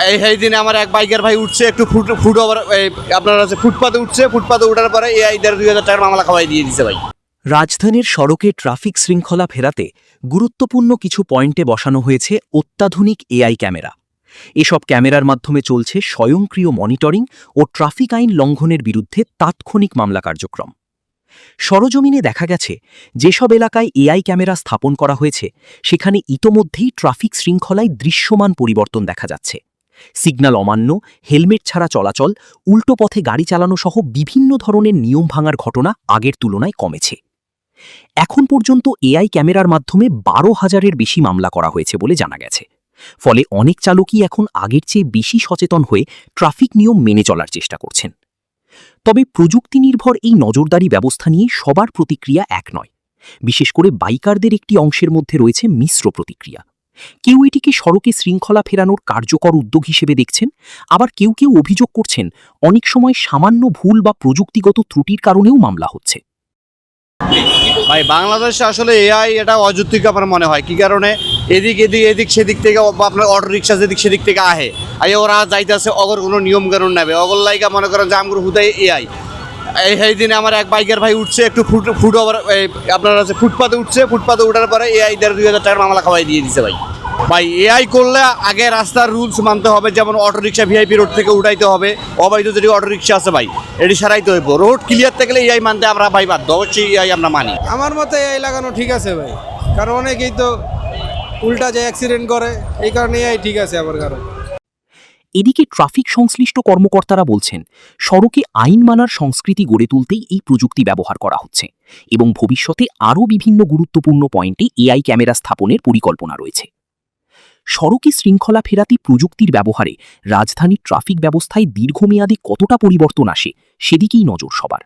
এই দিনে আমার এক বাইকের ভাই উঠছে একটু ফুট ওভার আপনার হচ্ছে ফুটপাতে উঠছে, ফুটপাতে ওঠার পরে এআই 1,500-2,000 টাকার মামলা খাওয়াই দিয়ে দিছে ভাই। রাজধানীর সড়কে ট্রাফিক শৃঙ্খলা ফেরাতে গুরুত্বপূর্ণ কিছু পয়েন্টে বসানো হয়েছে অত্যাধুনিক এআই ক্যামেরা। এসব ক্যামেরার মাধ্যমে চলছে স্বয়ংক্রিয় মনিটরিং ও ট্রাফিক আইন লঙ্ঘনের বিরুদ্ধে তাৎক্ষণিক মামলা কার্যক্রম। সরজমিনে দেখা গেছে যেসব এলাকায় এআই ক্যামেরা স্থাপন করা হয়েছে সেখানে ইতোমধ্যেই ট্রাফিক শৃঙ্খলায় দৃশ্যমান পরিবর্তন দেখা যাচ্ছে। সিগন্যাল অমান্য, হেলমেট ছাড়া চলাচল, উল্টো পথে গাড়ি চালানো সহ বিভিন্ন ধরনের নিয়ম ভাঙার ঘটনা আগের তুলনায় কমেছে। এখন পর্যন্ত এআই ক্যামেরার মাধ্যমে 12,000-এর বেশি মামলা করা হয়েছে বলে জানা গেছে। ফলে অনেক চালকই এখন আগের চেয়ে বেশি সচেতন হয়ে ট্রাফিক নিয়ম মেনে চলার চেষ্টা করছেন। তবে প্রযুক্তি নির্ভর এই নজরদারি ব্যবস্থা নিয়ে সবার প্রতিক্রিয়া এক নয়। বিশেষ করে বাইকারদের একটি অংশের মধ্যে রয়েছে মিশ্র প্রতিক্রিয়া। কেউ এটিকে সড়কে শৃঙ্খলা ফেরানোর কার্যকর উদ্যোগ হিসেবে দেখছেন, আবার কেউ কেউ অভিযোগ করছেন অনেক সময় সামান্য ভুল বা প্রযুক্তিগত ত্রুটির কারণেও মামলা হচ্ছে। ভাই বাংলাদেশে আসলে এআই এটা অযৌক্তিক আমার মনে হয়। কি কারণে এদিক সেদিক থেকে আপনার অটো রিক্সা যেদিক সেদিক থেকে আহে ওরা যাইতেছে, অগর কোনো নিয়ম কানুন নেবে, অগর লাইকা মনে করেন যে আমগুলো হুদাই এআই। এই দিনে আমার এক বাইকের ভাই উঠছে একটু ফুট ওভার আপনার হচ্ছে ফুটপাতে উঠছে, ফুটপাতে ওঠার পরে এআই 1,500-2,000 টাকার মামলা খাওয়াই দিয়ে দিছে ভাই। ভাই এআই করলে আগে রাস্তার রুলস মানতে হবে, যেমন অটো রিক্সা ভিআইপি রোড থেকে উঠাইতে হবে, অবৈধ যদি অটো রিক্সা আছে ভাই এটি সারাইতে হইব। রোড ক্লিয়ার থাকলে এআই মানতে আমরা ভাই বাধ্য, অবশ্যই এআই আমরা মানি। আমার মতে এআই লাগানো ঠিক আছে ভাই, কারণ অনেকেই তো উল্টা যায় অ্যাক্সিডেন্ট করে, এই কারণে এআই ঠিক আছে আমার কারণ। এদিকে ট্রাফিক সংশ্লিষ্ট কর্মকর্তারা বলছেন সড়কে আইন মানার সংস্কৃতি গড়ে তুলতেই এই প্রযুক্তি ব্যবহার করা হচ্ছে এবং ভবিষ্যতে আরও বিভিন্ন গুরুত্বপূর্ণ পয়েন্টে এআই ক্যামেরা স্থাপনের পরিকল্পনা রয়েছে। সড়কে শৃঙ্খলা ফেরাতে প্রযুক্তির ব্যবহারে রাজধানীর ট্রাফিক ব্যবস্থায় দীর্ঘমেয়াদে কতটা পরিবর্তন আসে সেদিকেই নজর সবার।